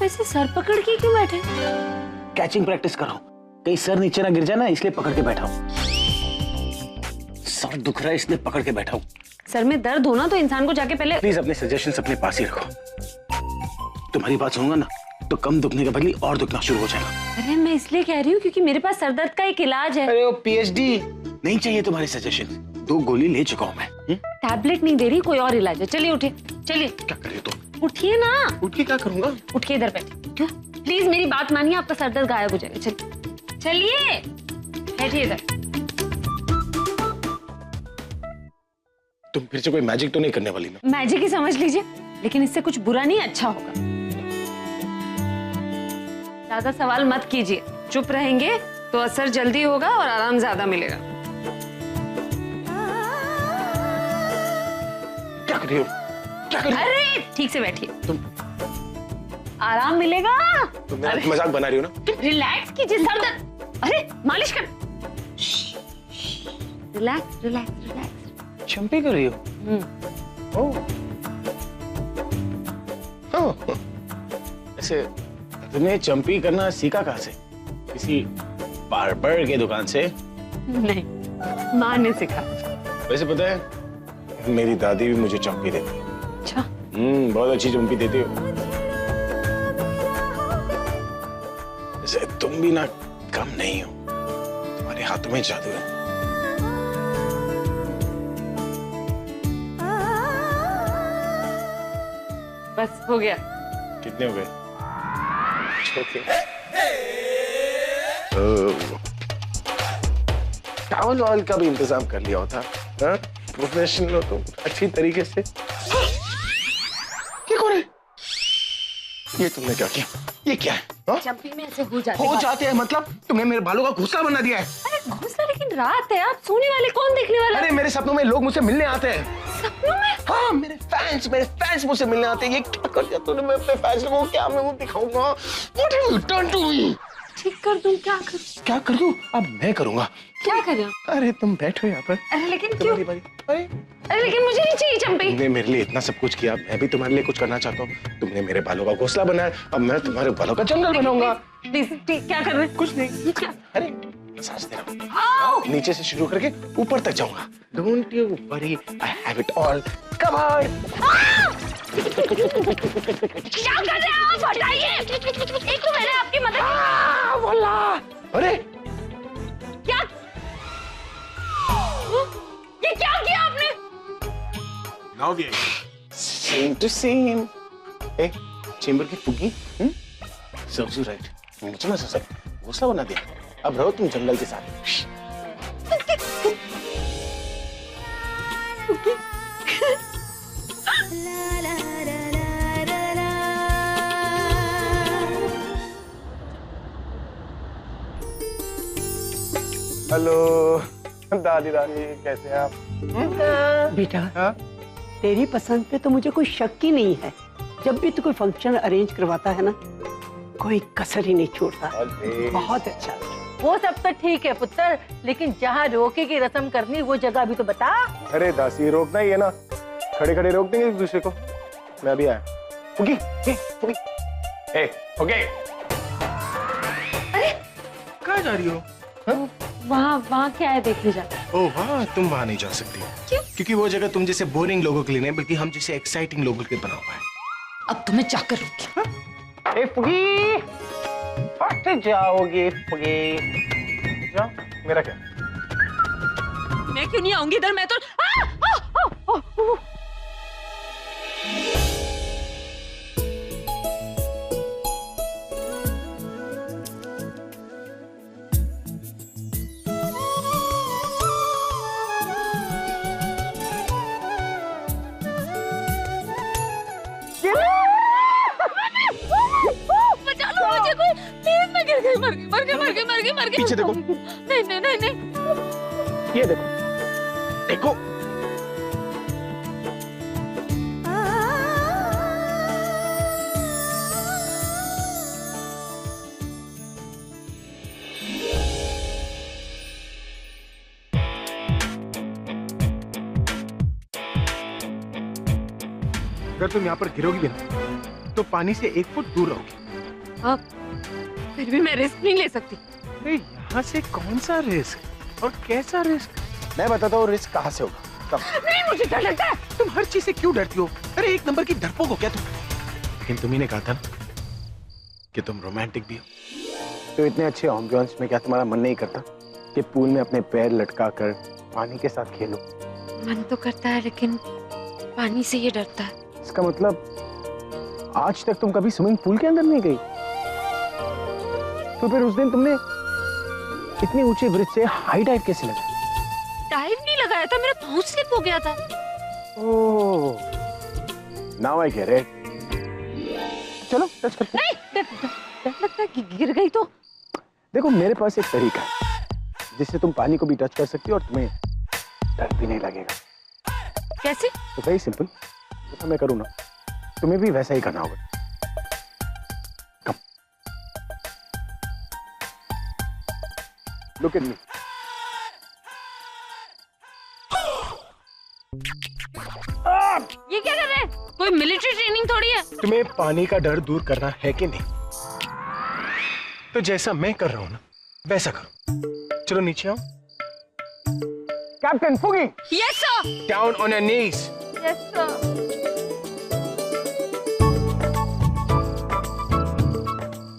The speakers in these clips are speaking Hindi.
ऐसे सर पकड़ के क्यों बैठे? कैचिंग प्रैक्टिस कर रहा हूँ, कहीं सर नीचे ना गिर जाए ना, इसलिए पकड़ के बैठा हूँ। सर दुख रहा है इसलिए पकड़ के बैठा हूँ। सर में दर्द होना तो इंसान को जाके पहले। प्लीज अपने सजेशंस अपने पास ही रखो। तुम्हारी बात सुनूंगा ना तो कम दुखने के बदले और दुखना शुरू हो जाएगा। अरे मैं इसलिए कह रही हूँ क्योंकि मेरे पास सर दर्द का एक इलाज है। अरे वो पीएचडी नहीं चाहिए तुम्हारे सजेशन, 2 गोली ले चुका हूँ मैं। टैबलेट नहीं दे रही, कोई और इलाज है। चलिए उठिए, चलिए। क्या कर रही हो तुम? उठिए ना। उठ के क्या करूंगा? उठ के इधर बैठिए। क्यों? प्लीज मेरी बात मानिए, आपका सर दर्द गायब हो जाएगा। चलिए चलिए, बैठिए इधर। तुम फिर से कोई मैजिक तो नहीं करने वाली ना? मैजिक ही समझ लीजिए, लेकिन इससे कुछ बुरा नहीं, अच्छा होगा। ज्यादा सवाल मत कीजिए, चुप रहेंगे तो असर जल्दी होगा और आराम ज्यादा मिलेगा। क्या कर रही हो? क्या कर रही हो? अरे ठीक से बैठिए, तुम आराम मिलेगा। तुम मेरा मजाक बना रही हो ना? रिलैक्स कीजिए, सर दर्द। अरे मालिश कर। Relax relax relax. चंपी कर रही हो? ऐसे तुमने चंपी करना सीखा कहाँ से? किसी बार्बर के दुकान से? नहीं, माँ ने सिखा। वैसे पता है मेरी दादी भी मुझे चंपी देती है। अच्छा। बहुत अच्छी चंपी देती हो। वैसे तुम भी ना कम नहीं हो, तुम्हारे हाथों में जादू है। बस हो गया। कितने हो गए? टावल वावल का भी इंतजाम कर लिया होता। प्रोफेशनल हो तुम, अच्छी तरीके से। ये कौन है? ये तुमने क्या किया? ये क्या है? चंपी में ऐसे हो जाते हैं मतलब? तुमने मेरे बालों का घोंसला बना दिया है। अरे घोंसला, लेकिन रात है, आप सोने वाले, कौन देखने वाला? अरे मेरे सपनों में लोग मुझसे मिलने आते हैं। सपनों में? हाँ, मेरे फैंस मुझसे मिलने आते हैं। ये क्या कर दिया तूने? मैं अपने फैंस को क्या मैं वो दिखाऊंगा? What have you done to me? ठीक कर दूं? क्या कर? क्या कर दूं? अब मैं करूंगा। क्या कर रहे हो? अरे तुम बैठो यहाँ पर। अरे लेकिन क्यों? अरे लेकिन मुझे नहीं चाहिए चंपी। तुमने मेरे लिए इतना सब कुछ किया, मैं भी तुम्हारे लिए कुछ करना चाहता हूँ। तुमने मेरे बालों का घोंसला बनाया, अब मैं तुम्हारे बालों का जंगल बनाऊंगा। प्लीज, क्या कर रहे हैं? कुछ नहीं। क्या? अरे मसाज दे रहा हूँ, नीचे से शुरू करके ऊपर तक जाऊंगा। Don't you worry, I have it all covered. क्या कर रहे हैं आप? हटाइए। एक तो मैंने आपकी मदद। बोला। अरे क्या? ये क्या किया आपने? Now we are same to same. A, chamber की फुग्गी? Serves you right. मुझे ना सब घोंसला बना दिया। अब रहो तुम जंगल के साथ। हेलो दादी दादी, कैसे हैं आप? बेटा, तेरी पसंद पे तो मुझे कोई शक ही नहीं है। जब भी तू कोई फंक्शन अरेंज करवाता है ना, कोई कसर ही नहीं छोड़ता। बहुत अच्छा। वो सब तो ठीक है पुत्र, लेकिन जहाँ रोके की रस्म करनी वो जगह भी तो बता। अरे दासी, रोकना ही है ना, खड़े खड़े रोक देंगे एक दूसरे को। मैं अभी आया। फुगी, फुगी, फुगी। अरे कहाँ जा रही हो? वहाँ क्या है देखने जाते? ओह हाँ, तुम वहाँ नहीं जा सकती। क्यों? क्योंकि वो जगह तुम जैसे बोरिंग लोगों के लिए नहीं, बल्कि हम जैसे एक्साइटिंग लोगों के लिए बना हुआ है। अब तुम्हें जाकर रोकी। फुगी, फट जाओगे फुगी। जाओ, मेरा क्या? मैं क्यों नहीं आऊंगी इधर? मैं तो मर गई। पीछे देखो। नहीं। ये देखो, देखो। अगर तुम यहाँ पर गिरोगी भी ना, तो पानी से 1 फुट दूर रहोगी। अब फिर भी मैं रिस्क नहीं ले सकती। अरे यहाँ से कौन सा रिस्क और कैसा रिस्क? मैं बताता हूँ रिस्क कहाँ से होगा। कब? नहीं, मुझे डर लगता है। तुम हर चीज से क्यों डरती हो? अरे एक नंबर की डरपोक हो क्या तुम? लेकिन तुम्ही ने कहा था ना कि तुम रोमांटिक भी हो। तो इतने अच्छे एम्बियंस में क्या तुम्हारा मन नहीं करता कि पूल में अपने पैर लटका कर पानी के साथ खेलो? मन तो करता है लेकिन पानी से ये डरता है। इसका मतलब आज तक तुम कभी स्विमिंग पूल के अंदर नहीं गई? तो फिर उस दिन तुमने इतनी ऊंचे ब्रिज से हाई डाइव कैसे लगा? डाइव नहीं लगाया था, मेरा पाँव स्लिप हो गया था। ओह, नाउ आई गेट इट। चलो टच करते हैं। नहीं, डर लगता है कि गिर गई तो। देखो मेरे पास एक तरीका है जिससे तुम पानी को भी टच कर सकती हो और तुम्हें डर भी नहीं लगेगा। कैसे? तो वेरी सिंपल, जैसा मैं करूँ ना तुम्हें भी वैसा ही करना होगा। कम, लुक एट मी। ये क्या कर रहे हैं? कोई मिलिट्री ट्रेनिंग थोड़ी है। तुम्हें पानी का डर दूर करना है कि नहीं? तो जैसा मैं कर रहा हूं ना वैसा करो। चलो नीचे आओ। Captain Fugi, yes sir. Down on your knees. Yes sir.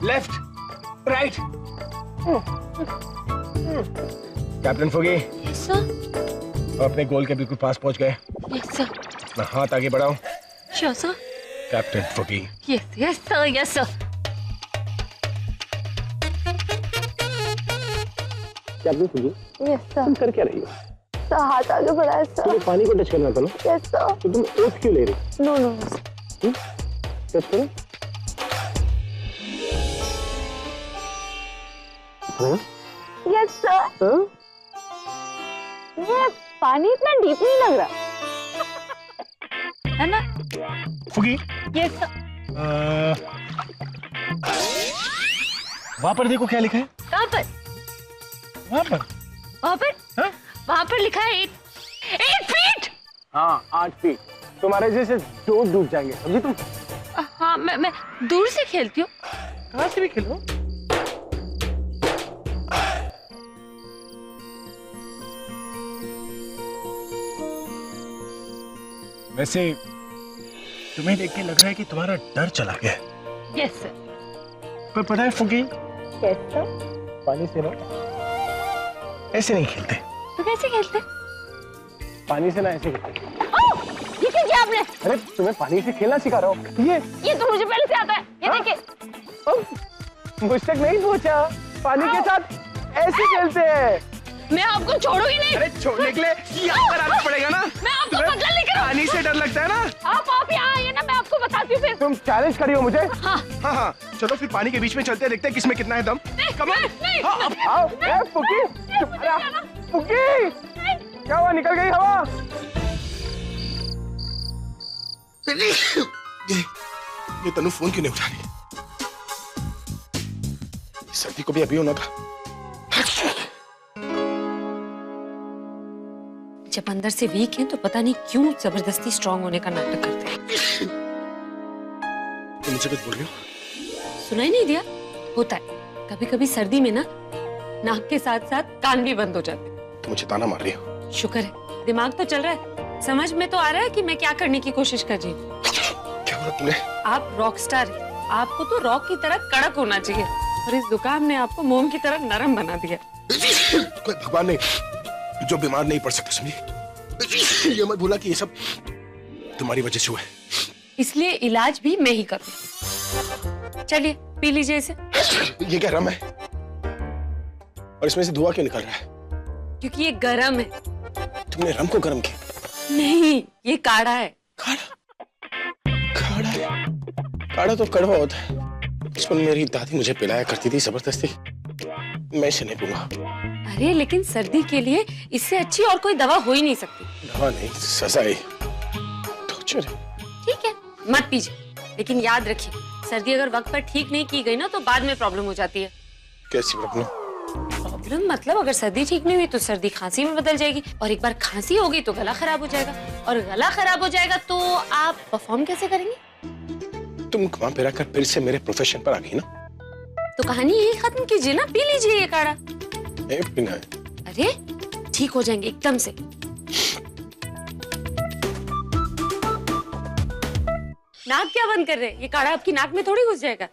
Left, right. Captain Fugi, yes sir. अपने गोल के बिल्कुल पास पहुंच गए। Yes sir. मैं हाथ आगे बढ़ाऊं। Sure sir. Captain Fugi, yes yes sir, yes sir. Captain Fugi, yes sir. तुम कर क्या रही हो? सर हाथ आगे बढ़ाए सर। तुम्हें पानी को टच करना था ना? Yes sir. तो तुम ओथ क्यों ले रही हो? No no. टच करो। हाँ? Yes sir. हाँ? ये पानी इतना डीप नहीं लग रहा है ना? फुगी, यस सर। वहां पर देखो क्या लिखा है। कहाँ पर? वहां पर। वहाँ पर? हाँ? वहाँ पर लिखा है 8 फीट। हाँ 8 फीट। तुम्हारे जैसे दो डूब जाएंगे, समझी तुम? हाँ, मैं दूर से खेलती हूँ। कहाँ से भी खेलो। वैसे तुम्हें देख के लग रहा है कि तुम्हारा डर चला गया है। Yes sir. पर पता है फुगी, यस सर। पानी से ना ऐसे नहीं खेलते। तो कैसे खेलते? पानी से ना ऐसे खेलते। ओह, ये क्या किया आपने? अरे तुम्हें पानी से खेलना सिखा रहा हूँ। ये तो मुझे पहले से आता है। ये देखिए। मुझ तक नहीं पूछा। पानी के साथ ऐसे खेलते हैं। मैं आपको छोड़ूंगी नहीं। अरे छोड़ने के लिए यहाँ पर आना पड़ेगा ना। मैं आपको बदला लेकर पानी से डर लगता है ना। आप यहाँ आइए ना, मैं आपको बताती हूँ फिर। तुम चैलेंज करी हो मुझे। हाँ। हाँ हाँ चलो फिर पानी के बीच में चलते हैं, देखते हैं किसमें कितना है दम। Come on। नहीं, हाँ, अब आओ। ए, फुकी, फुकी, क्या हुआ, निकल गई हवा? ये तनु फोन क्यों नहीं उठा रही? सर्दी को भी अभी होना था। जब अंदर से वीक हैं तो पता नहीं क्यों जबरदस्ती स्ट्रांग होने का नाटक करते हैं। तुम मुझे कुछ बोल रही हो? सुनाई नहीं दिया? होता है कभी कभी सर्दी में ना, नाक के साथ साथ कान भी बंद हो जाते हैं। तुम मुझे ताना मार रही हो? शुक्र है दिमाग तो चल रहा है, समझ में तो आ रहा है कि मैं क्या करने की कोशिश कर रही हूँ। क्या बोला तुमने? आप रॉक स्टार हैं, आपको तो रॉक की तरह कड़क होना चाहिए, और इस दुकान ने आपको मोम की तरह नरम बना दिया। कोई भगवान नहीं जो बीमार नहीं पड़ सकता, समझी? ये मत भूला कि ये सब तुम्हारी वजह से हुआ है। इसलिए इलाज भी मैं ही करूँ। चलिए पी लीजिए इसे। ये क्या रम है? और इसमें से धुआं क्यों निकल रहा है? क्योंकि ये गरम है। तुमने रम को गर्म किया? नहीं, ये काढ़ा है। काढ़ा? काढ़ा? काढ़ा तो कड़वा होता है। बचपन में मेरी दादी मुझे पिलाया करती थी जबरदस्ती। मैं इसे नहीं पीऊंगा। अरे लेकिन सर्दी के लिए इससे अच्छी और कोई दवा हो ही नहीं सकती। दवा नहीं, सजा है, टॉर्चर है। ठीक है मत पीजिए, लेकिन याद रखिए सर्दी अगर वक्त पर ठीक नहीं की गई ना तो बाद में प्रॉब्लम हो जाती है। कैसी प्रॉब्लम? प्रॉब्लम मतलब अगर सर्दी ठीक नहीं हुई तो सर्दी खांसी में बदल जाएगी, और एक बार खांसी होगी तो गला खराब हो जाएगा, और गला खराब हो जाएगा तो आप परफॉर्म कैसे करेंगे? तुम घुमा फिरा कर फिर से मेरे प्रोफेशन पर आ गई ना। तो कहानी यही खत्म कीजिए ना, पी लीजिए ये काढ़ा। पीना है। अरे ठीक हो जाएंगे एकदम से। नाक क्या बंद कर रहे हैं? ये काढ़ा आपकी नाक में थोड़ी घुस जाएगा।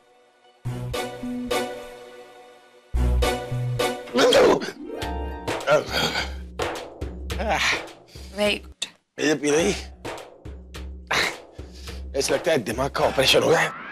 Very good. ये पी रही, ऐसा लगता है दिमाग का ऑपरेशन हो गया है।